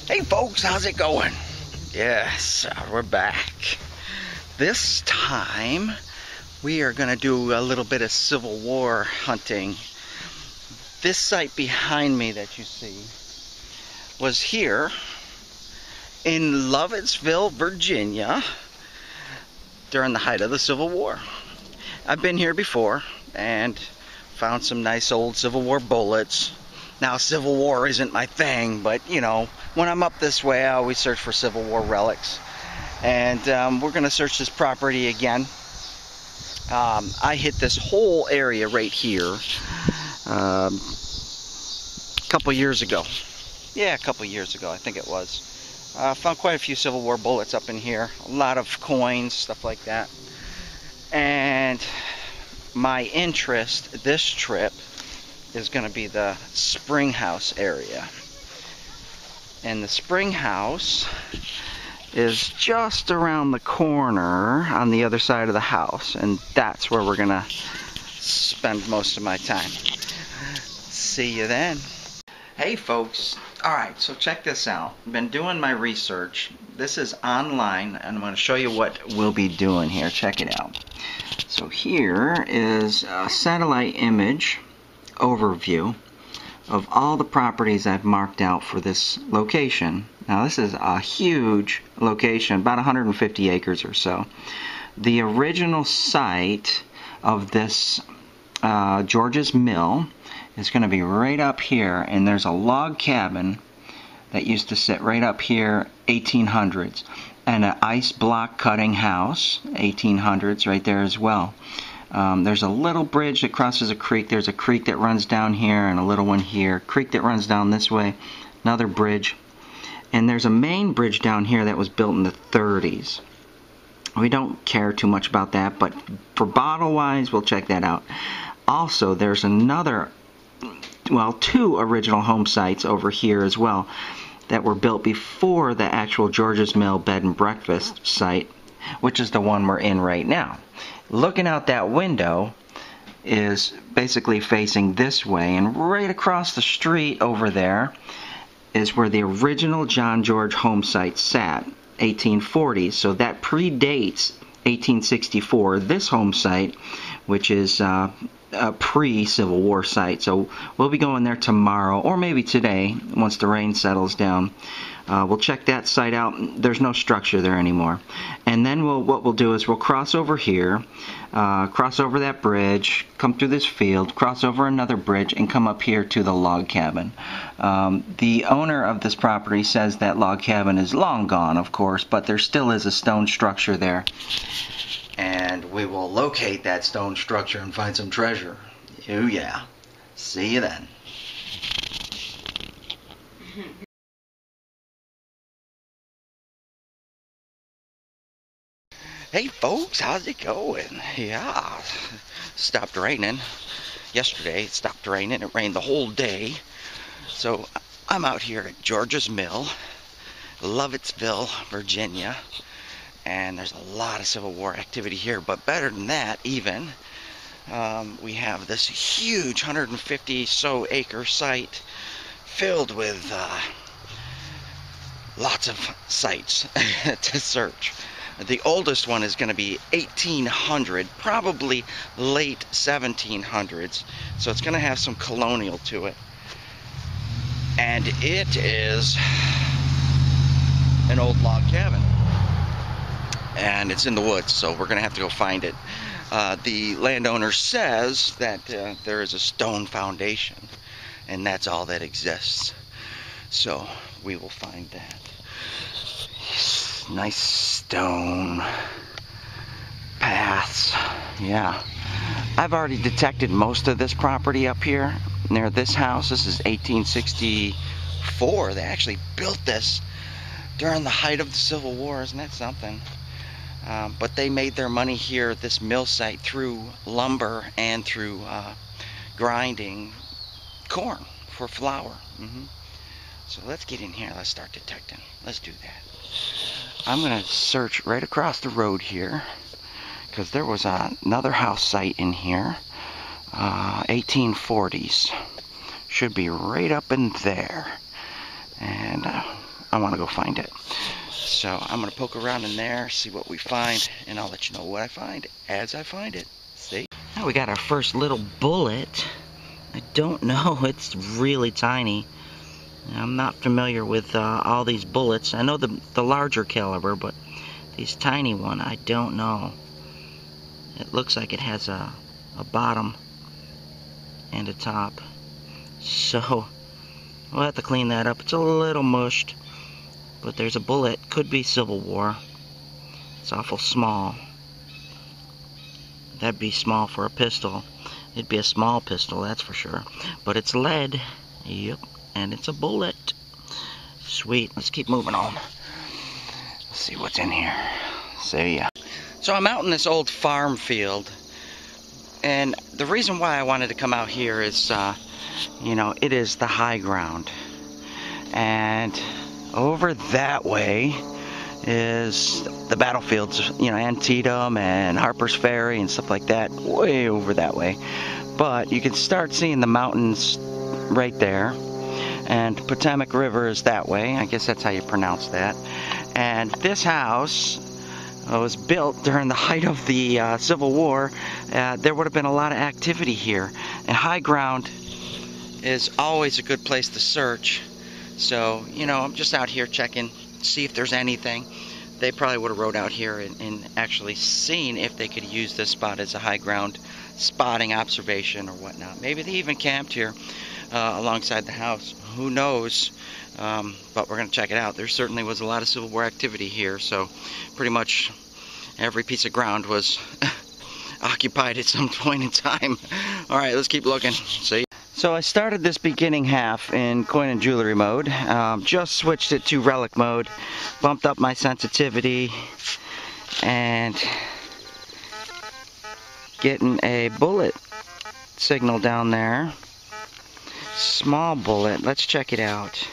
Hey folks, how's it going? Yes, we're back. This time we are going to do a little bit of Civil War hunting. This site behind me that you see was here in Lovettsville, Virginia during the height of the Civil War. I've been here before and found some nice old Civil War bullets. Now, Civil War isn't my thing, but, you know, when I'm up this way, I always search for Civil War relics. And we're going to search this property again. I hit this whole area right here a couple years ago. Yeah, a couple years ago, I think it was. Found quite a few Civil War bullets up in here. A lot of coins, stuff like that. And my interest this trip is going to be the spring house area. And the spring house is just around the corner on the other side of the house, and that's where we're going to spend most of my time. See you then. Hey folks, alright, so check this out. I've been doing my research. This is online, and I'm going to show you what we'll be doing here. Check it out. So here is a satellite image overview of all the properties I've marked out for this location. Now this is a huge location, about 150 acres or so. The original site of this George's Mill is going to be right up here, and there's a log cabin that used to sit right up here, 1800s, and an ice block cutting house, 1800s, right there as well. There's a little bridge that crosses a creek. There's a creek that runs down here and a little one here. Creek that runs down this way. Another bridge. And there's a main bridge down here that was built in the 30s. We don't care too much about that, but for bottle-wise, we'll check that out. Also, there's another, well, two original home sites over here as well that were built before the actual George's Mill bed and breakfast site, which is the one we're in right now. Looking out that window is basically facing this way, and right across the street over there is where the original John George home site sat, 1840s. So that predates 1864, this home site, which is a pre-Civil War site. So we'll be going there tomorrow, or maybe today, once the rain settles down. We'll check that site out. There's no structure there anymore. And then what we'll do is we'll cross over here, cross over that bridge, come through this field, cross over another bridge, and come up here to the log cabin. The owner of this property says that log cabin is long gone, of course, but there still is a stone structure there. And we will locate that stone structure and find some treasure. Oh yeah. See you then. Hey folks, how's it going? Yeah, stopped raining yesterday. It stopped raining. It rained the whole day. So I'm out here at George's Mill, Lovettsville, Virginia, and there's a lot of Civil War activity here. But better than that, even, we have this huge 150 acre site filled with lots of sites to search. The oldest one is going to be 1800, probably late 1700s, so it's going to have some colonial to it. And it is an old log cabin, and it's in the woods, so we're going to have to go find it. The landowner says that there is a stone foundation, and that's all that exists. So we will find that. Nice stone paths. Yeah, I've already detected most of this property up here near this house. This is 1864. They actually built this during the height of the Civil War. Isn't that something? But they made their money here at this mill site through lumber and through grinding corn for flour. So let's get in here. Let's start detecting. Let's do that. I'm going to search right across the road here, because there was another house site in here, 1840s. Should be right up in there. And I want to go find it. So I'm going to poke around in there, see what we find, and I'll let you know what I find as I find it. See? Now we got our first little bullet. I don't know, it's really tiny. I'm not familiar with all these bullets. I know the larger caliber, but these tiny one, I don't know. It looks like it has a bottom and a top. So we'll have to clean that up. It's a little mushed, but there's a bullet. Could be Civil War. It's awful small. That'd be small for a pistol. It'd be a small pistol, that's for sure. But it's lead. Yep. And it's a bullet. Sweet. Let's keep moving on. Let's see what's in here. See ya. So I'm out in this old farm field. And the reason why I wanted to come out here is, you know, it is the high ground. And over that way is the battlefields, you know, Antietam and Harper's Ferry and stuff like that, way over that way. But you can start seeing the mountains right there, and Potomac River is that way. I guess that's how you pronounce that. And this house was built during the height of the Civil War. There would have been a lot of activity here, and high ground is always a good place to search. So, you know, I'm just out here checking, see if there's anything. They probably would have rode out here and actually seen if they could use this spot as a high ground spotting observation or whatnot. Maybe they even camped here alongside the house. Who knows? But we're going to check it out. There certainly was a lot of Civil War activity here, so pretty much every piece of ground was occupied at some point in time. Alright, let's keep looking. See? So I started this beginning half in coin and jewelry mode. Just switched it to relic mode, bumped up my sensitivity, and getting a bullet signal down there. Small bullet. Let's check it out.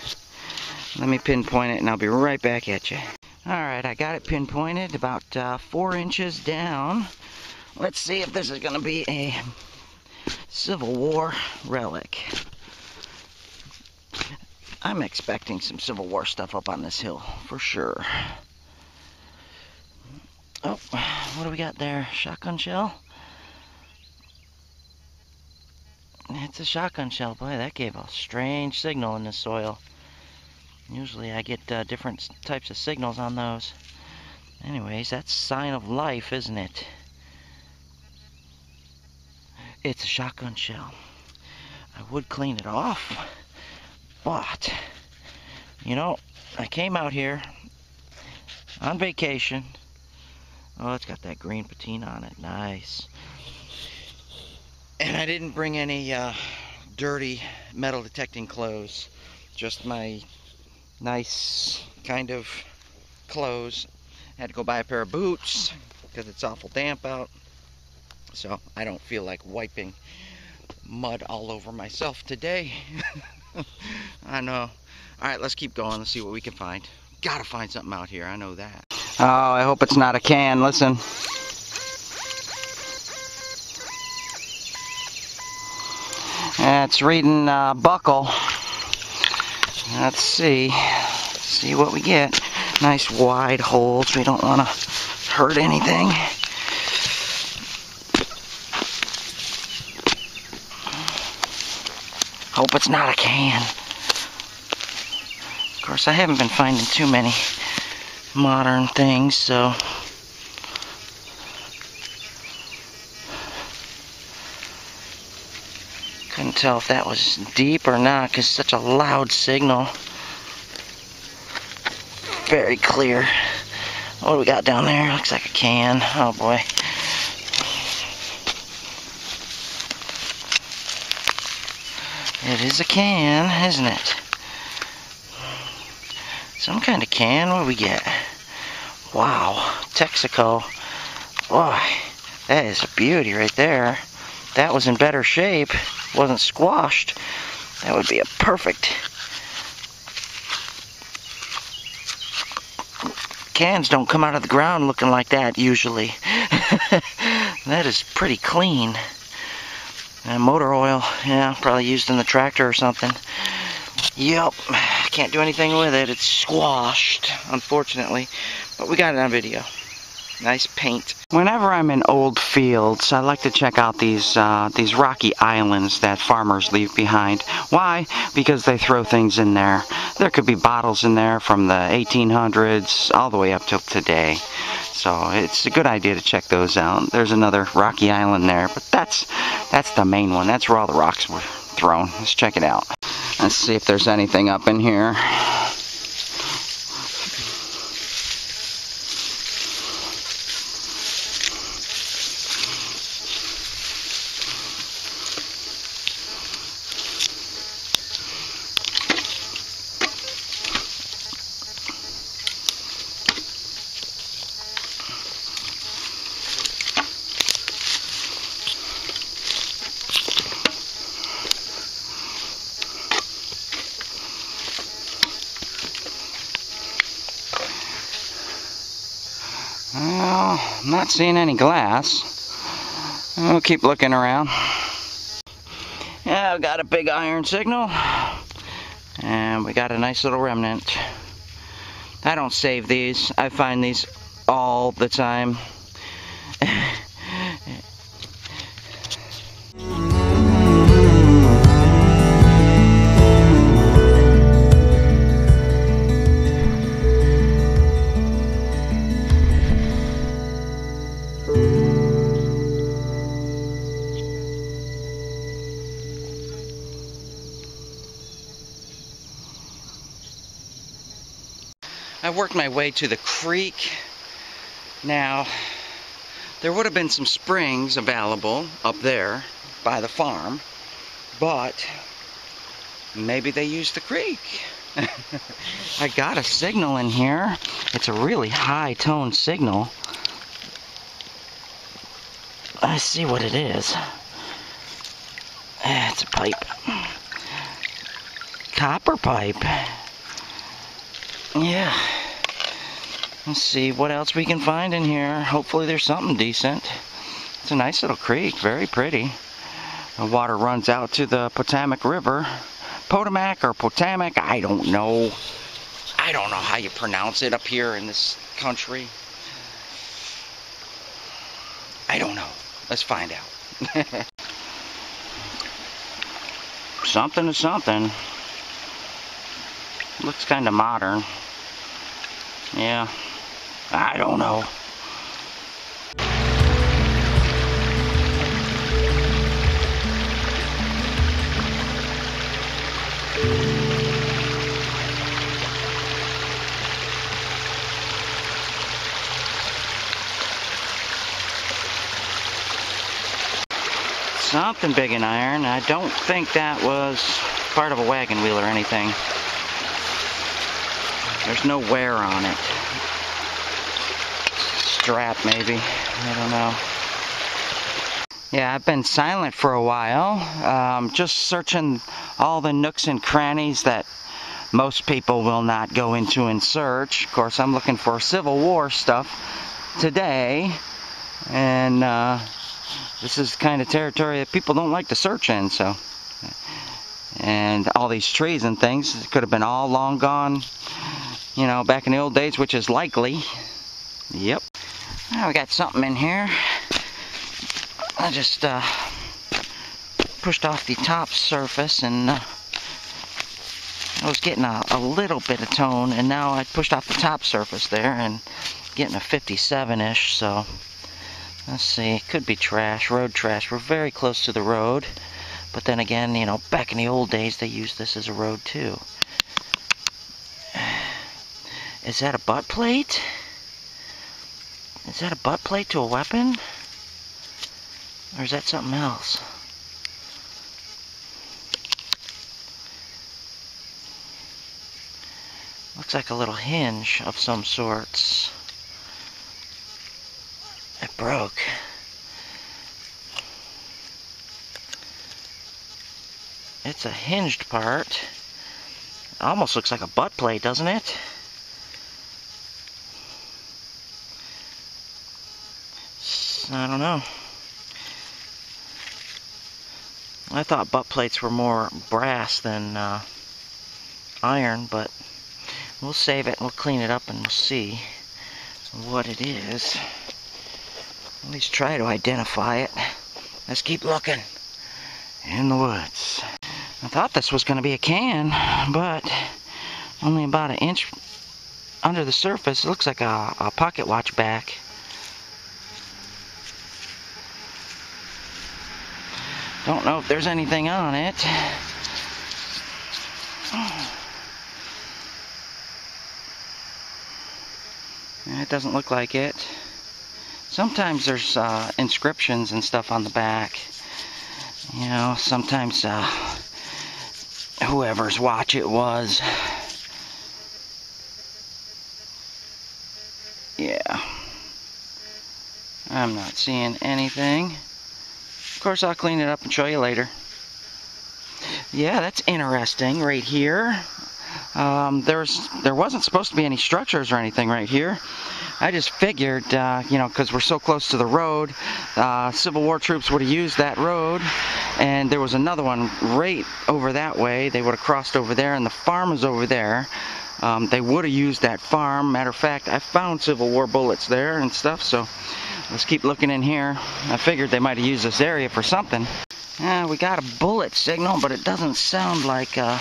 Let me pinpoint it and I'll be right back at you. Alright, I got it pinpointed about 4 inches down. Let's see if this is going to be a Civil War relic. I'm expecting some Civil War stuff up on this hill, for sure. Oh, what do we got there? Shotgun shell? It's a shotgun shell. Boy, that gave a strange signal in the soil. Usually I get different types of signals on those. Anyways, that's a sign of life, isn't it? It's a shotgun shell. I would clean it off, but, you know, I came out here on vacation. Oh, it's got that green patina on it. Nice. And I didn't bring any dirty metal detecting clothes. Just my nice kind of clothes. Had to go buy a pair of boots because it's awful damp out. So I don't feel like wiping mud all over myself today. I know. Alright, let's keep going. Let's see what we can find. Gotta find something out here. I know that. Oh, I hope it's not a can. Listen. It's reading buckle. Let's see. See what we get. Nice wide holes. We don't want to hurt anything. Hope it's not a can. Of course, I haven't been finding too many modern things, so couldn't tell if that was deep or not, because such a loud signal. Very clear. What do we got down there? Looks like a can. Oh boy. It is a can, isn't it? Some kind of can. What do we get? Wow. Texaco. Boy, that is a beauty right there. That was in better shape. Wasn't squashed. That would be a perfect. Cans don't come out of the ground looking like that usually. That is pretty clean. And motor oil, yeah, probably used in the tractor or something. Yep, can't do anything with it. It's squashed, unfortunately. But we got it on video. Nice paint. Whenever I'm in old fields, I like to check out these rocky islands that farmers leave behind. Why? Because they throw things in there. There could be bottles in there from the 1800s all the way up till today. So it's a good idea to check those out. There's another rocky island there, but that's the main one. That's where all the rocks were thrown. Let's check it out. Let's see if there's anything up in here. Well, I'm not seeing any glass. I'll keep looking around. Yeah, I've got a big iron signal. And we got a nice little remnant. I don't save these. I find these all the time. I worked my way to the creek. Now, there would have been some springs available up there by the farm, but maybe they used the creek. I got a signal in here. It's a really high-tone signal. Let's see what it is. It's a pipe. Copper pipe. Yeah. Let's see what else we can find in here. Hopefully there's something decent. It's a nice little creek, very pretty. The water runs out to the Potomac River. Potomac or Potomac, I don't know. I don't know how you pronounce it up here in this country. I don't know. Let's find out. Something is something. Looks kind of modern. Yeah, I don't know. Something big in iron. I don't think that was part of a wagon wheel or anything. There's no wear on it. Strap, maybe. I don't know. Yeah, I've been silent for a while. Just searching all the nooks and crannies that most people will not go into and search. Of course, I'm looking for Civil War stuff today. And this is the kind of territory that people don't like to search in, so. And all these trees and things could have been all long gone, you know, back in the old days, which is likely. Yep. Now we got something in here. I just pushed off the top surface, and I was getting a little bit of tone, and now I pushed off the top surface there and getting a 57-ish, so let's see. It could be trash, road trash. We're very close to the road, but then again, you know, back in the old days they used this as a road too. Is that a butt plate? Is that a butt plate to a weapon? Or is that something else? Looks like a little hinge of some sorts. It broke. It's a hinged part. It almost looks like a butt plate, doesn't it? I don't know. I thought butt plates were more brass than iron, but we'll save it. We'll clean it up and we'll see what it is. At least try to identify it. Let's keep looking in the woods. I thought this was going to be a can, but only about an inch under the surface. It looks like a pocket watch back. Don't know if there's anything on it. It doesn't look like it. Sometimes there's inscriptions and stuff on the back. You know, sometimes whoever's watch it was. Yeah. I'm not seeing anything. Of course, I'll clean it up and show you later. Yeah, that's interesting right here. There wasn't supposed to be any structures or anything right here. I just figured, you know, because we're so close to the road, Civil War troops would have used that road, and there was another one right over that way. They would have crossed over there, and the farm is over there. They would have used that farm. Matter of fact, I found Civil War bullets there and stuff, so let's keep looking in here. I figured they might have used this area for something. We got a bullet signal, but it doesn't sound like a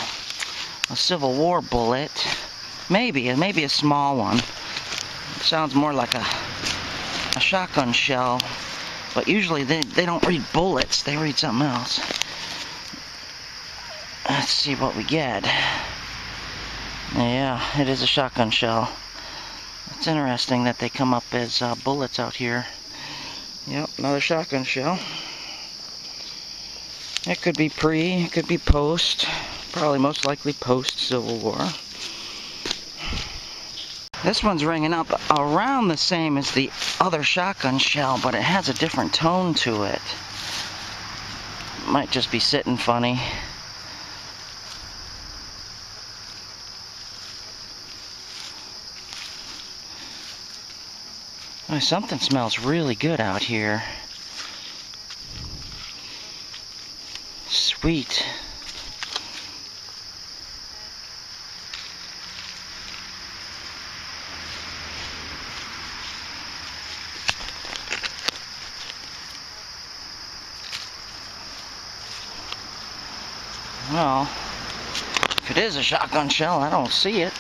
Civil War bullet. Maybe a small one. It sounds more like a shotgun shell, but usually they don't read bullets, they read something else. Let's see what we get. Yeah, it is a shotgun shell. It's interesting that they come up as bullets out here. Yep, another shotgun shell. It could be pre, it could be post. Probably most likely post Civil War. This one's ringing up around the same as the other shotgun shell, but it has a different tone to it. Might just be sitting funny. Oh, something smells really good out here. Sweet. Well, if it is a shotgun shell, I don't see it.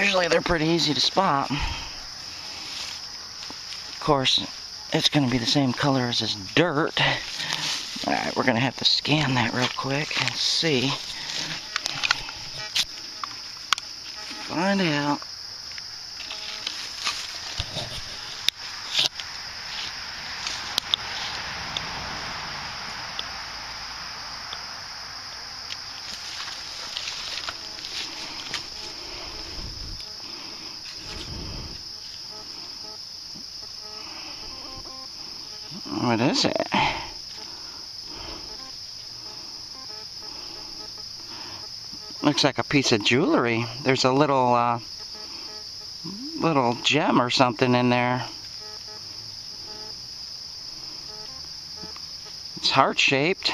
Usually they're pretty easy to spot. Of course, it's going to be the same color as this dirt. Alright, we're going to have to scan that real quick and see. Find out. What is it? Looks like a piece of jewelry. There's a little little gem or something in there. It's heart-shaped.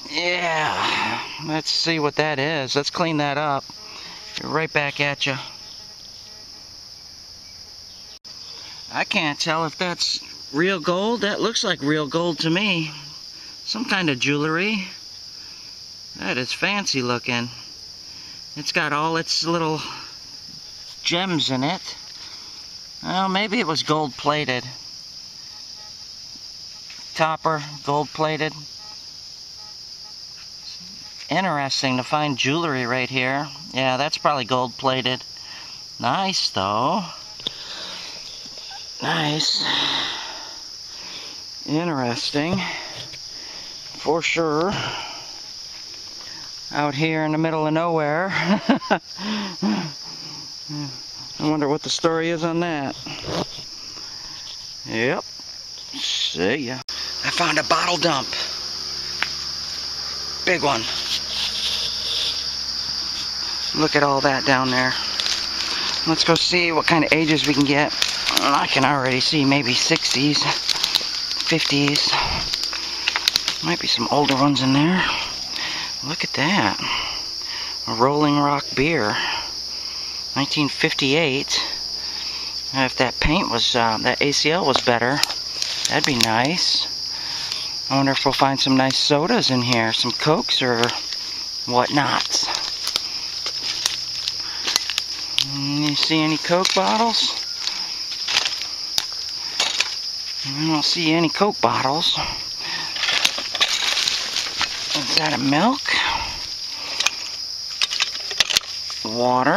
Yeah, let's see what that is. Let's clean that up. Be right back at you. I can't tell if that's real gold. That looks like real gold to me. Some kind of jewelry. That is fancy looking. It's got all its little gems in it. Well, maybe it was gold plated. Copper, gold plated. Interesting to find jewelry right here. Yeah, that's probably gold plated. Nice though. Nice. Interesting. For sure. Out here in the middle of nowhere. I wonder what the story is on that. Yep. See ya. I found a bottle dump. Big one. Look at all that down there. Let's go see what kind of ages we can get. I can already see maybe 60s, 50s. Might be some older ones in there. Look at that. A Rolling Rock beer. 1958. If that paint was, that ACL was better, that'd be nice. I wonder if we'll find some nice sodas in here, some Cokes or whatnots. You see any Coke bottles? I don't see any Coke bottles. Is that a milk? Water.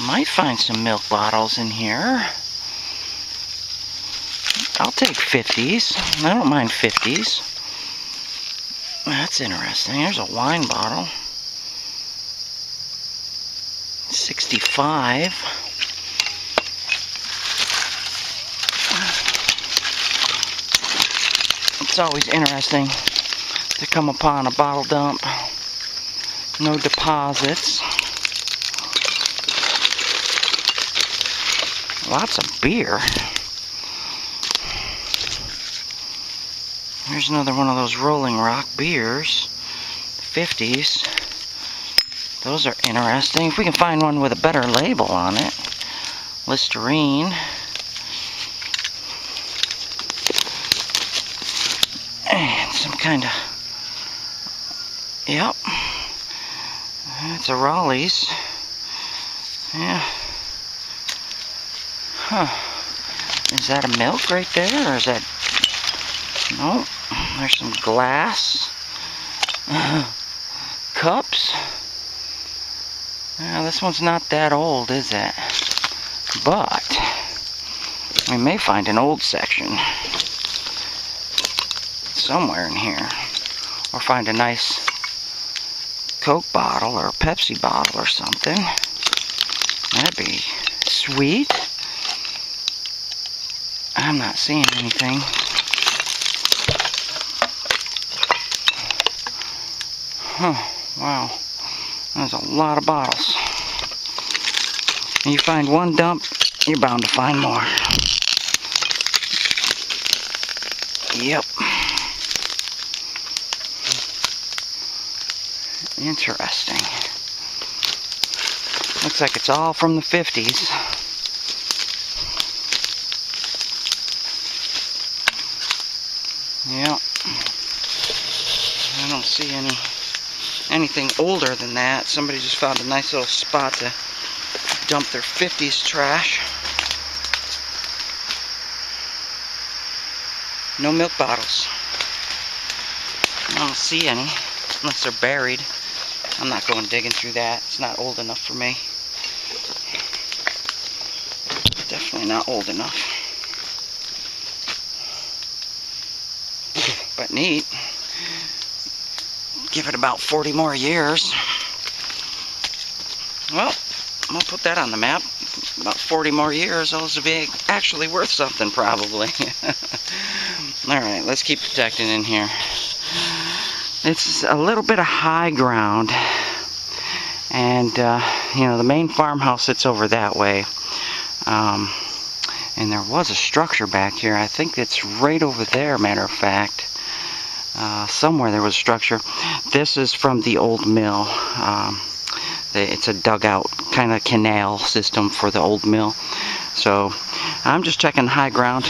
Might find some milk bottles in here. I'll take 50s. I don't mind 50s. That's interesting. There's a wine bottle. 65. It's always interesting to come upon a bottle dump. No deposits. Lots of beer. Here's another one of those Rolling Rock beers. 50s. Those are interesting. If we can find one with a better label on it. Listerine. And some kind of... Yep. It's a Raleigh's. Yeah. Huh. Is that a milk right there? Or is that... No. There's some glass. Cups. Yeah, this one's not that old, is it? But we may find an old section somewhere in here. Or find a nice Coke bottle or a Pepsi bottle or something. That'd be sweet. I'm not seeing anything. Huh, wow. There's a lot of bottles. And you find one dump, you're bound to find more. Yep. Interesting. Looks like it's all from the 50s. Yep. I don't see anything older than that. Somebody just found a nice little spot to dump their 50s trash. No milk bottles. I don't see any, unless they're buried. I'm not going digging through that. It's not old enough for me. Definitely not old enough. But neat. Give it about 40 more years. Well, I'm going to put that on the map. About 40 more years, those will be actually worth something, probably. Alright, let's keep protecting in here. It's a little bit of high ground. And, you know, the main farmhouse sits over that way. And there was a structure back here. I think it's right over there, matter of fact. Somewhere there was a structure. This is from the old mill. It's a dugout kind of canal system for the old mill. So I'm just checking high ground,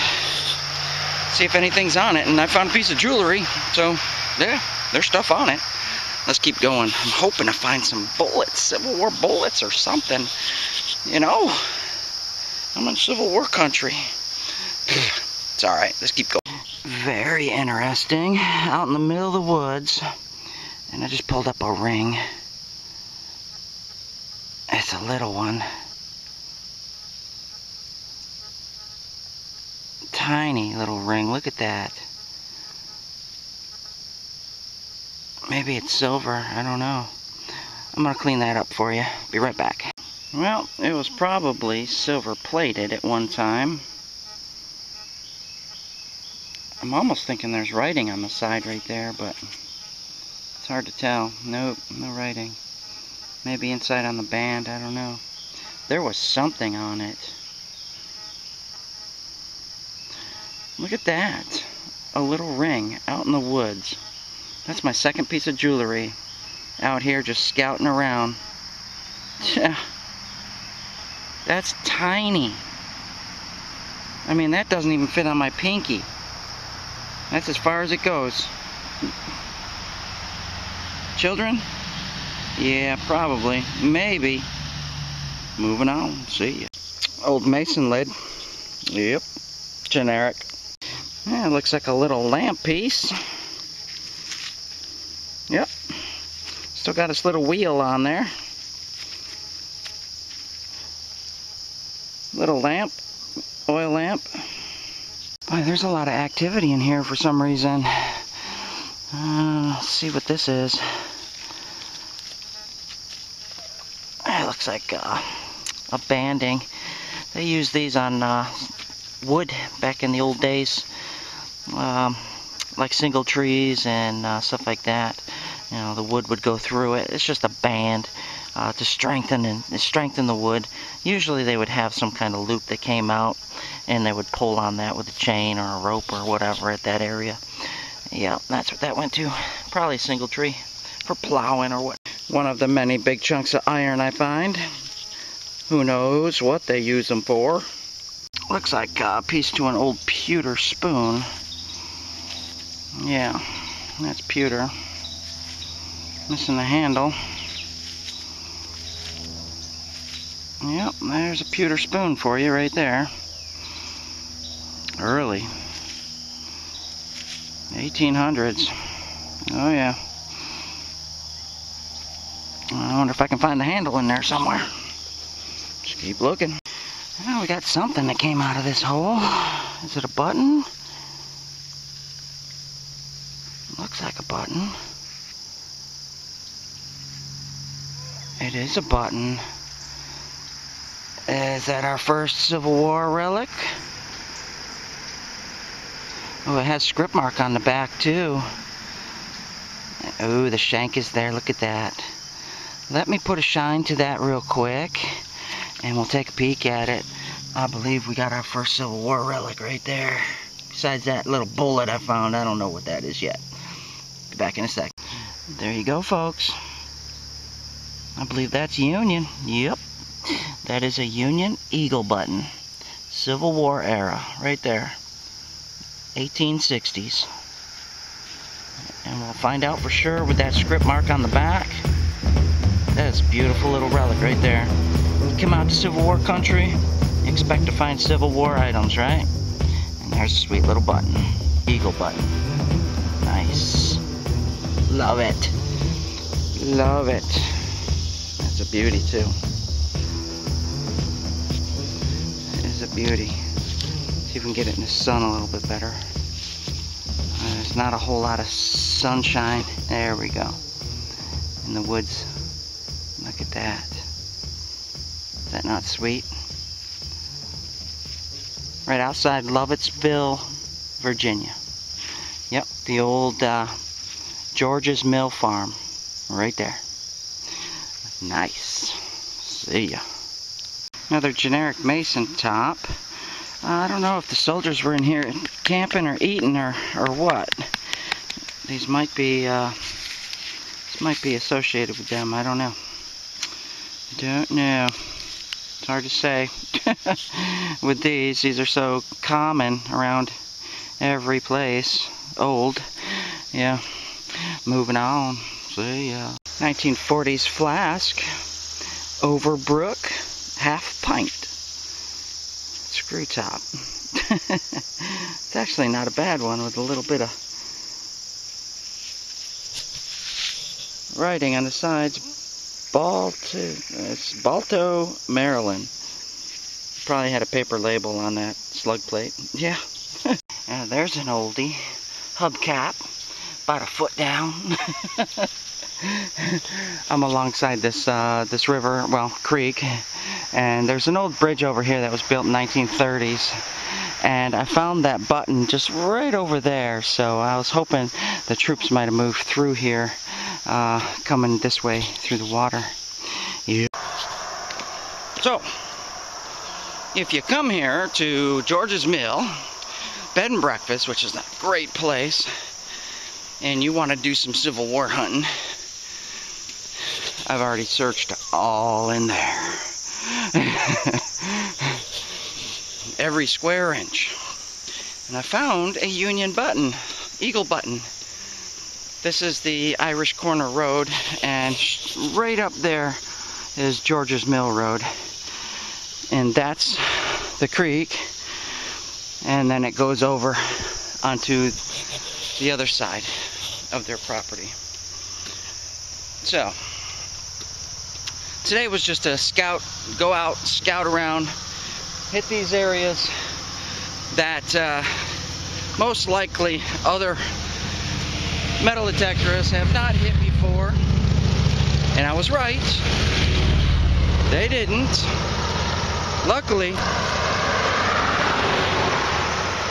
see if anything's on it, and I found a piece of jewelry. So yeah, there's stuff on it. Let's keep going. I'm hoping to find some bullets, Civil War bullets or something. You know, I'm in Civil War country. It's alright, let's keep going. Very interesting. Out in the middle of the woods. And I just pulled up a ring. It's a little one. Tiny little ring. Look at that. Maybe it's silver. I don't know. I'm going to clean that up for you. Be right back. Well, it was probably silver plated at one time. I'm almost thinking there's writing on the side right there, but it's hard to tell. Nope, no writing. Maybe inside on the band, I don't know. There was something on it. Look at that. A little ring out in the woods. That's my second piece of jewelry out here just scouting around. That's tiny. I mean, that doesn't even fit on my pinky. That's as far as it goes. Children? Yeah, probably. Maybe. Moving on. See ya. Old mason lid. Yep. Generic. Yeah, it looks like a little lamp piece. Yep. Still got its little wheel on there. Little lamp. Oil lamp. Boy, there's a lot of activity in here for some reason. Let's see what this is. It looks like a banding. They used these on wood back in the old days, like single trees and stuff like that. You know, the wood would go through it. It's just a band to strengthen the wood. Usually they would have some kind of loop that came out, and they would pull on that with a chain or a rope or whatever at that area. Yeah, that's what that went to. Probably a single tree for plowing or what. One of the many big chunks of iron I find. Who knows what they use them for. Looks like a piece to an old pewter spoon. Yeah, that's pewter. Missing the handle. Yep, there's a pewter spoon for you right there. Early 1800s. Oh yeah. I wonder if I can find the handle in there somewhere. Just keep looking. Oh, we got something that came out of this hole. Is it a button? Looks like a button. It is a button. Is that our first Civil War relic? Oh, it has script mark on the back too. Oh, the shank is there. Look at that. Let me put a shine to that real quick, and we'll take a peek at it. I believe we got our first Civil War relic right there. Besides that little bullet I found, I don't know what that is yet. Be back in a sec. There you go, folks. I believe that's Union. Yep. That is a Union Eagle button. Civil War era, right there. 1860s. And we'll find out for sure with that script mark on the back. That is a beautiful little relic right there. You come out to Civil War country, you expect to find Civil War items, right? And there's a sweet little button. Eagle button. Nice. Love it. Love it. That's a beauty too. It is a beauty. See if we can get it in the sun a little bit better. There's not a whole lot of sunshine. There we go. In the woods. Look at that. Is that not sweet? Right outside Lovettsville, Virginia. Yep, the old George's Mill Farm. Right there. Nice. See ya. Another generic mason top. I don't know if the soldiers were in here camping or eating or what. These might be this might be associated with them. I don't know. Don't know. It's hard to say. With these are so common around every place. Old. Yeah. Moving on. See ya. 1940s flask. Overbrook. Half pint. Screw top. It's actually not a bad one with a little bit of writing on the sides. It's Balto, Maryland. Probably had a paper label on that slug plate. Yeah. There's an oldie. Hubcap. About a foot down. I'm alongside this this river, well, creek, and there's an old bridge over here that was built in 1930s, and I found that button just right over there, so I was hoping the troops might have moved through here, coming this way through the water. Yeah. So, if you come here to George's Mill, bed and breakfast, which is a great place, and you want to do some Civil War hunting, I've already searched all in there. Every square inch. And I found a Union button, Eagle button. This is the Irish Corner Road, and right up there is George's Mill Road. And that's the creek, and then it goes over onto the other side of their property. So today was just a scout, go out, scout around, hit these areas that most likely other metal detectorists have not hit before. And I was right, they didn't. Luckily, a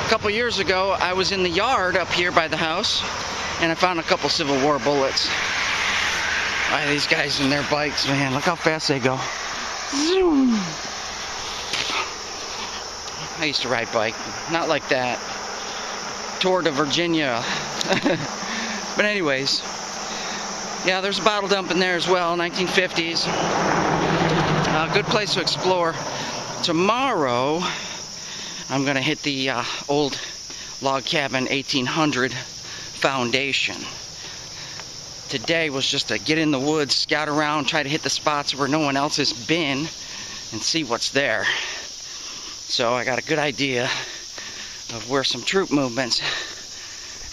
couple years ago, I was in the yard up here by the house, and I found a couple Civil War bullets. Why, these guys and their bikes, man, look how fast they go. Zoom. I used to ride bike, not like that. Tour to Virginia. But anyways, yeah, there's a bottle dump in there as well, 1950s. Good place to explore. Tomorrow, I'm gonna hit the old log cabin 1800 foundation. Today was just to get in the woods, scout around, try to hit the spots where no one else has been, and see what's there. So I got a good idea of where some troop movements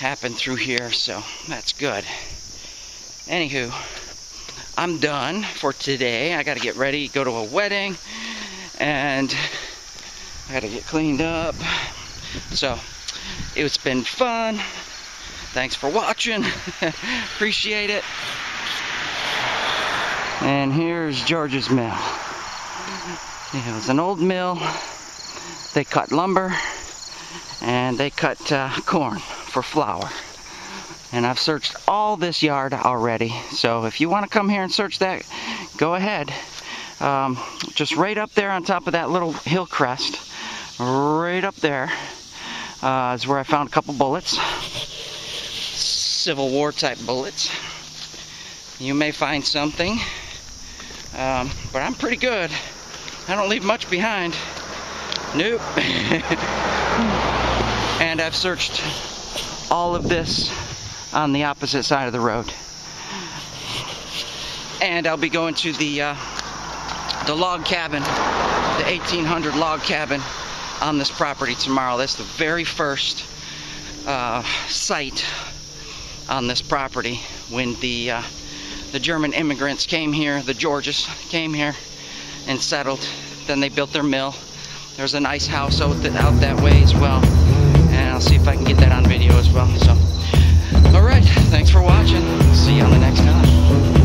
happen through here, so that's good. Anywho, I'm done for today. I gotta get ready, go to a wedding, and I gotta get cleaned up. So it's been fun. Thanks for watching. Appreciate it. And here's George's Mill. It was an old mill. They cut lumber and they cut corn for flour. And I've searched all this yard already. So if you want to come here and search that, go ahead. Just right up there on top of that little hill crest, right up there is where I found a couple bullets. Civil War type bullets. You may find something, but I'm pretty good. I don't leave much behind. Nope. And I've searched all of this on the opposite side of the road. And I'll be going to the log cabin, the 1800 log cabin on this property tomorrow. That's the very first site on this property when the German immigrants came here, the Georges came here and settled. Then they built their mill. There's a nice house out that way as well, and I'll see if I can get that on video as well. So, all right, thanks for watching. See you on the next time.